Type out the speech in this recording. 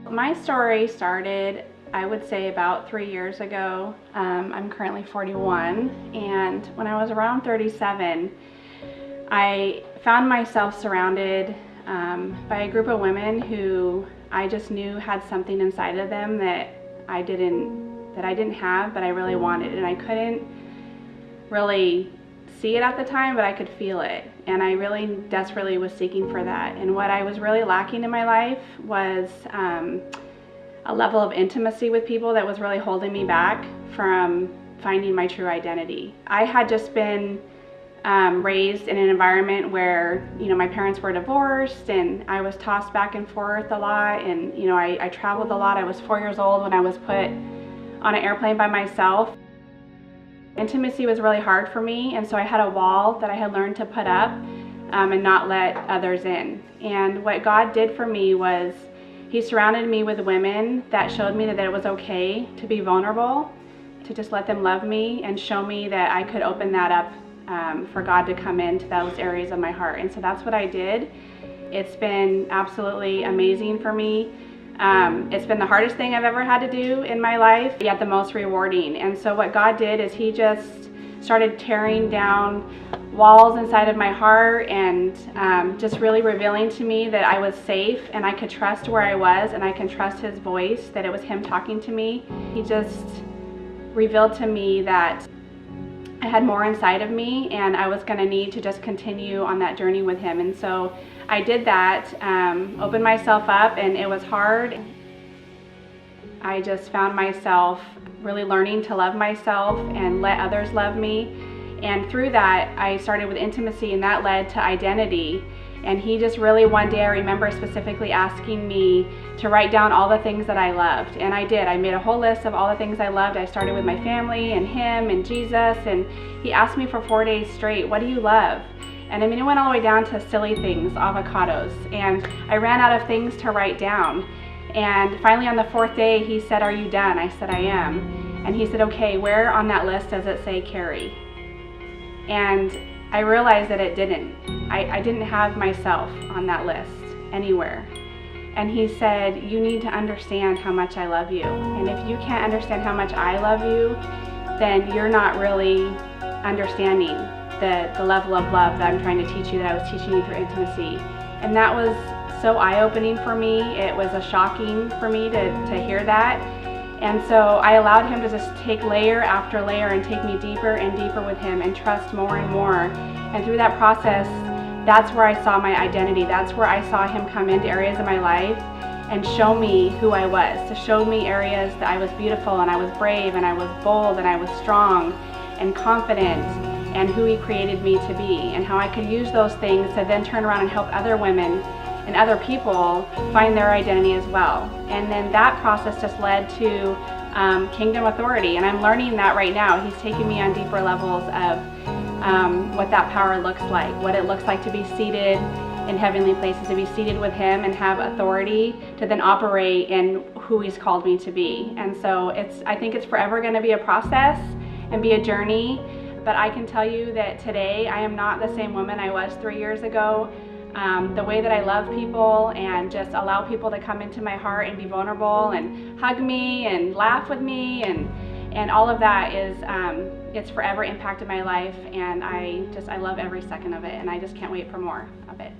My story started, I would say, about 3 years ago. I'm currently 41, and when I was around 37, I found myself surrounded by a group of women who I just knew had something inside of them that I didn't have, but I really wanted, and I couldn't really see it at the time, but I could feel it, and I really desperately was seeking for that. And what I was really lacking in my life was a level of intimacy with people that was really holding me back from finding my true identity. I had just been raised in an environment where, my parents were divorced, and I was tossed back and forth a lot, and I traveled a lot. I was 4 years old when I was put on an airplane by myself. Intimacy was really hard for me, and so I had a wall that I had learned to put up and not let others in. And what God did for me was He surrounded me with women that showed me that it was okay to be vulnerable, to just let them love me and show me that I could open that up for God to come into those areas of my heart. And so that's what I did. It's been absolutely amazing for me. It's been the hardest thing I've ever had to do in my life, yet the most rewarding. And so what God did is He just started tearing down walls inside of my heart and just really revealing to me that I was safe and I could trust where I was, and I can trust His voice, that it was Him talking to me. He just revealed to me that I had more inside of me, and I was going to need to just continue on that journey with Him. And so I did that, opened myself up, and it was hard. I just found myself really learning to love myself and let others love me. And through that, I started with intimacy, and that led to identity. And He just really, one day I remember specifically asking me to write down all the things that I loved. And I did. I made a whole list of all the things I loved. I started with my family and Him and Jesus. And He asked me for 4 days straight, what do you love? And I mean, it went all the way down to silly things, avocados. And I ran out of things to write down. And finally on the 4th day, He said, are you done? I said, I am. And He said, okay, where on that list does it say Carrie? And I realized that it didn't. I didn't have myself on that list anywhere. And He said, you need to understand how much I love you. And if you can't understand how much I love you, then you're not really understanding the level of love that I'm trying to teach you, that I was teaching you through intimacy. And that was so eye-opening for me. It was shocking for me to hear that. And so I allowed Him to just take layer after layer and take me deeper and deeper with Him and trust more and more. And through that process, that's where I saw my identity. That's where I saw Him come into areas of my life and show me who I was, to show me areas that I was beautiful and I was brave and I was bold and I was strong and confident, and who He created me to be, and how I could use those things to then turn around and help other women and other people find their identity as well. And then that process just led to kingdom authority, and I'm learning that right now. He's taking me on deeper levels of what that power looks like, what it looks like to be seated in heavenly places, to be seated with Him and have authority to then operate in who He's called me to be. And so I think it's forever going to be a process and be a journey, but I can tell you that today I am not the same woman I was 3 years ago. The way that I love people and just allow people to come into my heart and be vulnerable and hug me and laugh with me and all of that is, it's forever impacted my life, and I love every second of it, and I just can't wait for more of it.